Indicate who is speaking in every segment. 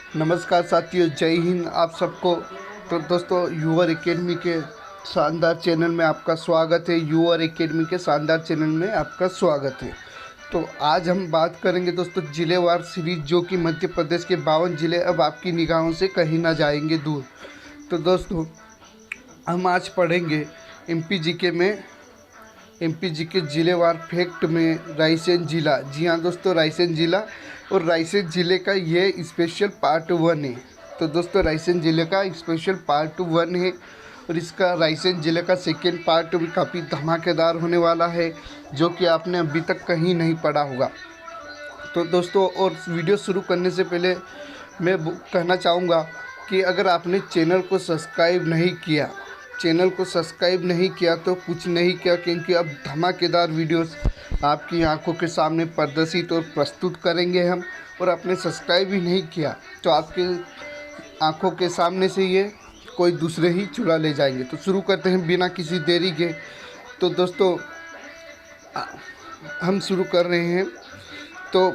Speaker 1: नमस्कार साथियों, जय हिंद आप सबको। तो दोस्तों, यूवर एकेडमी के शानदार चैनल में आपका स्वागत है। यूवर एकेडमी के शानदार चैनल में आपका स्वागत है। तो आज हम बात करेंगे दोस्तों जिलेवार सीरीज, जो कि मध्य प्रदेश के 52 जिले अब आपकी निगाहों से कहीं ना जाएंगे दूर। तो दोस्तों, हम आज पढ़ेंगे एमपी जी के जिलेवार फैक्ट में रायसेन जिला। जी हाँ दोस्तों, रायसेन जिला। और रायसेन ज़िले का ये स्पेशल पार्ट 1 है। तो दोस्तों, रायसेन ज़िले का स्पेशल पार्ट 1 है और इसका रायसेन ज़िले का सेकेंड पार्ट भी काफ़ी धमाकेदार होने वाला है, जो कि आपने अभी तक कहीं नहीं पढ़ा होगा। तो दोस्तों, और वीडियो शुरू करने से पहले मैं कहना चाहूँगा कि अगर आपने चैनल को सब्सक्राइब नहीं किया तो कुछ नहीं किया, क्योंकि अब धमाकेदार वीडियोस आपकी आंखों के सामने प्रदर्शित और प्रस्तुत करेंगे हम। और आपने सब्सक्राइब ही नहीं किया तो आपके आंखों के सामने से ये कोई दूसरे ही चुरा ले जाएंगे। तो शुरू करते हैं बिना किसी देरी के। तो दोस्तों, हम शुरू कर रहे हैं। तो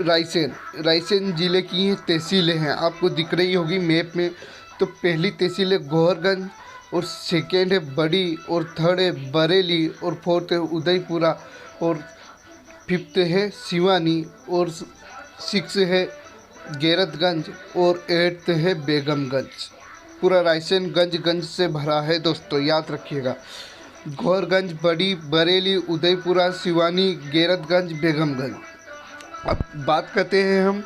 Speaker 1: रायसेन ज़िले की ये तहसीलें हैं, आपको दिख रही होगी मैप में। तो पहली तहसील है गोहरगंज, और सेकेंड है बड़ी, और थर्ड है बरेली, और फोर्थ है उदयपुरा, और फिफ्थ है सिवानी, और सिक्स है गैरतगंज, और एट्थ है बेगमगंज। पूरा रायसेन गंज से भरा है दोस्तों, याद रखिएगा। गोहरगंज, बड़ी, बरेली, उदयपुरा, सिवानी, गैरतगंज, बेगमगंज। अब बात करते हैं हम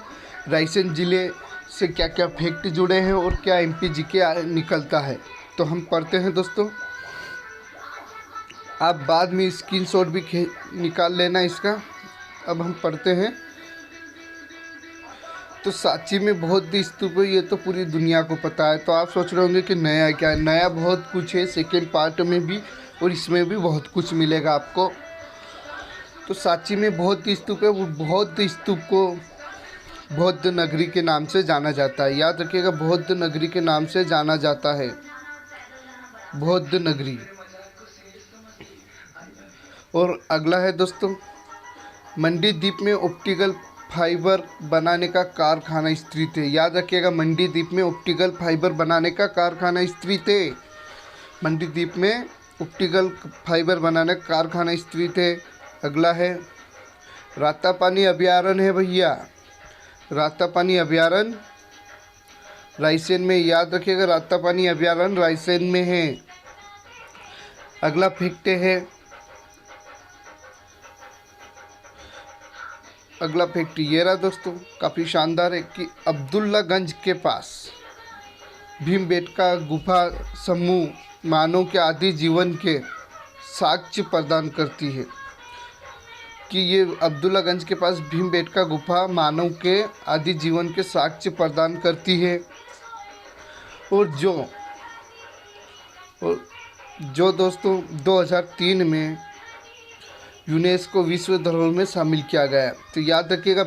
Speaker 1: रायसेन ज़िले से क्या क्या फैक्ट जुड़े हैं और क्या एमपी जी के निकलता है। तो हम पढ़ते हैं दोस्तों, आप बाद में स्क्रीनशॉट भी निकाल लेना इसका। अब हम पढ़ते हैं। तो सांची में बौद्ध स्तूप है, ये तो पूरी दुनिया को पता है। तो आप सोच रहे होंगे कि नया क्या है। नया बहुत कुछ है, सेकेंड पार्ट में भी और इसमें भी बहुत कुछ मिलेगा आपको। तो सांची में बौद्ध स्तूप है, वो बौद्ध स्तूप को बौद्ध नगरी के नाम से जाना जाता है। याद रखिएगा, बौद्ध नगरी के नाम से जाना जाता है, बौद्ध नगरी। और अगला है दोस्तों, मंडी द्वीप में ऑप्टिकल फाइबर बनाने का कारखाना स्थित है। याद रखिएगा, मंडी द्वीप में ऑप्टिकल फाइबर बनाने का कारखाना स्थित है। मंडी द्वीप में ऑप्टिकल फाइबर बनाने का कारखाना स्थित है। अगला है रातापानी अभयारण्य है भैया, रातापानी अभयारण्य रायसेन में। याद रखिएगा, रातापानी अभयारण्य रायसेन में है। अगला फैक्ट है, अगला फैक्ट ये रहा दोस्तों, काफ़ी शानदार है कि अब्दुल्लागंज के पास भीमबेटका गुफा समूह मानव के आदि जीवन के साक्ष्य प्रदान करती है। कि ये अब्दुल्लागंज के पास भीमबेटका गुफा मानव के आदि जीवन के साक्ष्य प्रदान करती है। और जो दोस्तों 2003 में यूनेस्को विश्व धरोहर में शामिल किया गया। तो याद रखिएगा,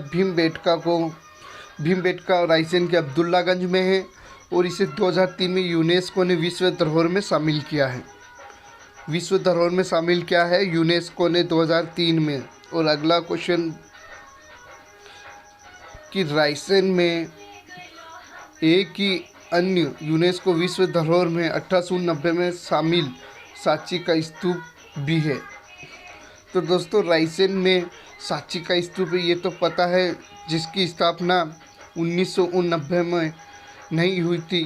Speaker 1: भीमबेटका रायसेन के अब्दुल्लागंज में है और इसे 2003 में यूनेस्को ने विश्व धरोहर में शामिल किया है। विश्व धरोहर में शामिल किया है यूनेस्को ने 2003 में। और अगला क्वेश्चन कि रायसेन में एक ही अन्य यूनेस्को विश्व धरोहर में 1890 में शामिल सांची का स्तूप भी है। तो दोस्तों, रायसेन में सांची का स्तूप है, ये तो पता है, जिसकी स्थापना 1989 में नहीं हुई थी।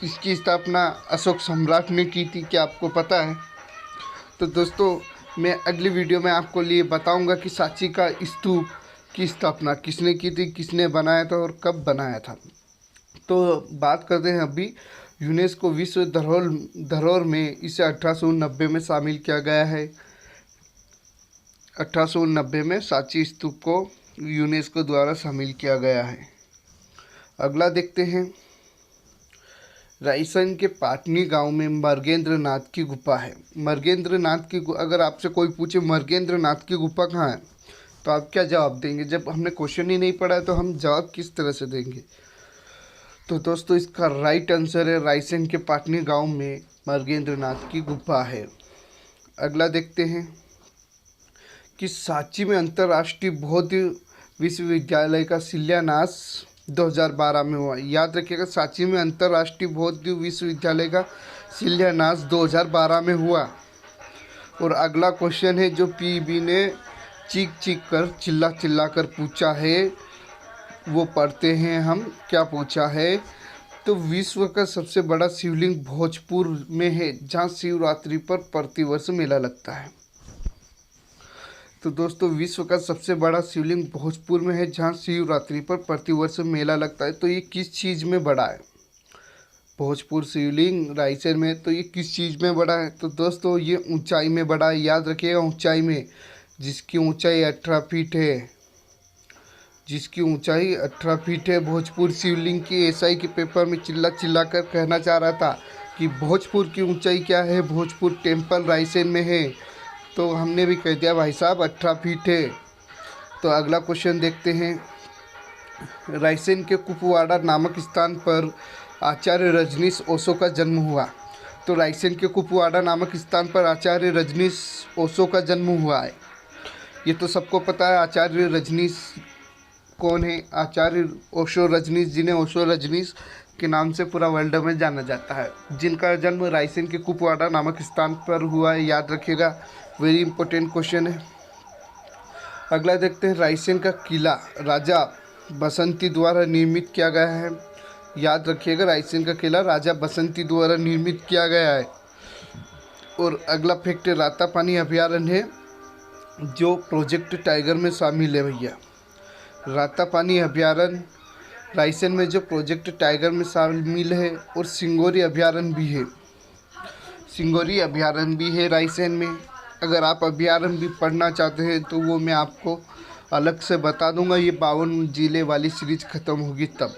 Speaker 1: इसकी स्थापना अशोक सम्राट ने की थी, क्या आपको पता है? तो दोस्तों, मैं अगली वीडियो में आपको लिए बताऊंगा कि सांची का स्तूप की स्थापना किसने की थी, किसने बनाया था और कब बनाया था। तो बात करते हैं अभी यूनेस्को विश्व धरोहर में इसे 1890 में शामिल किया गया है। 1890 में सांची स्तूप को यूनेस्को द्वारा शामिल किया गया है। अगला देखते हैं, रायसेन के पाटनी गांव में मर्गेंद्रनाथ की गुफा है। मर्गेंद्रनाथ की, अगर आपसे कोई पूछे मर्गेंद्रनाथ की गुफा कहाँ है, तो आप क्या जवाब देंगे? जब हमने क्वेश्चन ही नहीं पढ़ा है तो हम जवाब किस तरह से देंगे? तो दोस्तों, इसका राइट आंसर है रायसेन के पाटनी गांव में मर्गेंद्रनाथ की गुफा है। अगला देखते हैं कि सांची में अंतर्राष्ट्रीय बौद्ध विश्वविद्यालय का शिलान्यास 2012 में हुआ। याद रखिएगा, सांची में अंतर्राष्ट्रीय बौद्ध विश्वविद्यालय का शिलान्यास 2012 में हुआ। और अगला क्वेश्चन है जो पीबी ने चीख चीख कर चिल्ला चिल्ला कर पूछा है, वो पढ़ते हैं हम। क्या पूछा है? तो विश्व का सबसे बड़ा शिवलिंग भोजपुर में है, जहाँ शिवरात्रि पर प्रतिवर्ष मेला लगता है। तो दोस्तों, विश्व का सबसे बड़ा शिवलिंग भोजपुर में है, जहाँ शिवरात्रि पर प्रतिवर्ष मेला लगता है। तो ये किस चीज़ में बड़ा है? भोजपुर शिवलिंग रायसेन में, तो ये किस चीज़ में बड़ा है? तो दोस्तों, ये ऊंचाई में बड़ा है। याद रखिएगा, ऊंचाई में, जिसकी ऊंचाई 18 फीट है, जिसकी ऊंचाई 18 फीट है भोजपुर शिवलिंग की। एसआई के पेपर में चिल्ला चिल्ला कर कहना चाह रहा था कि भोजपुर की ऊंचाई क्या है, भोजपुर टेम्पल रायसेन में है। तो हमने भी कह दिया भाई साहब 18 फीट है। तो अगला क्वेश्चन देखते हैं। रायसेन के कुपवाड़ा नामक स्थान पर आचार्य रजनीश ओशो का जन्म हुआ। तो रायसेन के कुपवाड़ा नामक स्थान पर आचार्य रजनीश ओशो का जन्म हुआ है। ये तो सबको पता है। आचार्य रजनीश कौन है? आचार्य ओशो रजनीश, जिन्हें ओशो रजनीश के नाम से पूरा वर्ल्ड में जाना जाता है, जिनका जन्म रायसेन के कुपवाड़ा नामक स्थान पर हुआ है। याद रखिएगा, वेरी इंपॉर्टेंट क्वेश्चन है। अगला देखते हैं। रायसेन का किला राजा बसंती द्वारा निर्मित किया गया है। याद रखिएगा, रायसेन का किला राजा बसंती द्वारा निर्मित किया गया है। और अगला फैक्ट रातापानी अभयारण्य है, जो प्रोजेक्ट टाइगर में शामिल है। भैया, रातापानी अभयारण्य रायसेन में जो प्रोजेक्ट टाइगर में शामिल है। और सिंगोरी अभयारण्य भी है, सिंगोरी अभयारण्य भी है रायसेन में। अगर आप अभयारण्य भी पढ़ना चाहते हैं तो वो मैं आपको अलग से बता दूंगा, ये 52 जिले वाली सीरीज ख़त्म होगी तब।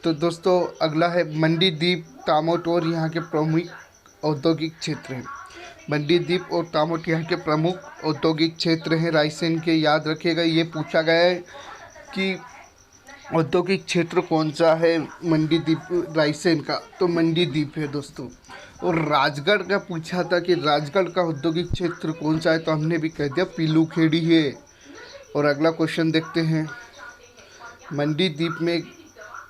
Speaker 1: तो दोस्तों, अगला है मंडी द्वीप, तामोट और यहाँ के प्रमुख औद्योगिक क्षेत्र हैं। मंडी द्वीप और तामोट यहाँ के प्रमुख औद्योगिक क्षेत्र हैं रायसेन के। याद रखिएगा, ये पूछा गया है कि औद्योगिक क्षेत्र कौन सा है मंडी द्वीप रायसेन का, तो मंडी द्वीप है दोस्तों। और राजगढ़ का पूछा था कि राजगढ़ का औद्योगिक क्षेत्र कौन सा है, तो हमने भी कह दिया पीलूखेड़ी है। और अगला क्वेश्चन देखते हैं। मंडी द्वीप में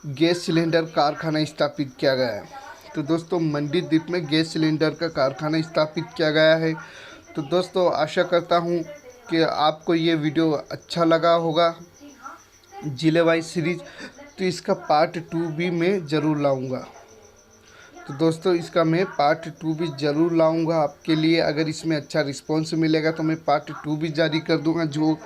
Speaker 1: गैस सिलेंडर कारखाना स्थापित किया गया है। तो दोस्तों, मंडी द्वीप में गैस सिलेंडर का कारखाना स्थापित किया गया है। तो दोस्तों, आशा करता हूँ कि आपको ये वीडियो अच्छा लगा होगा, जिले वाइज सीरीज। तो इसका पार्ट 2 भी मैं ज़रूर लाऊंगा। तो दोस्तों, इसका मैं पार्ट 2 भी ज़रूर लाऊंगा आपके लिए। अगर इसमें अच्छा रिस्पॉन्स मिलेगा तो मैं पार्ट 2 भी जारी कर दूंगा, जो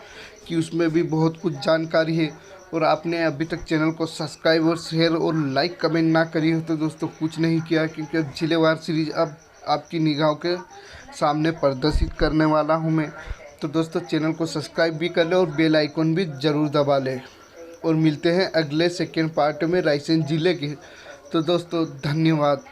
Speaker 1: कि उसमें भी बहुत कुछ जानकारी है। और आपने अभी तक चैनल को सब्सक्राइब और शेयर और लाइक कमेंट ना करी हो तो दोस्तों कुछ नहीं किया, क्योंकि अब जिलेवार सीरीज अब आपकी निगाहों के सामने प्रदर्शित करने वाला हूँ मैं। तो दोस्तों, चैनल को सब्सक्राइब भी कर ले और बेल आइकन भी ज़रूर दबा लें। और मिलते हैं अगले सेकेंड पार्ट में रायसेन ज़िले के। तो दोस्तों, धन्यवाद।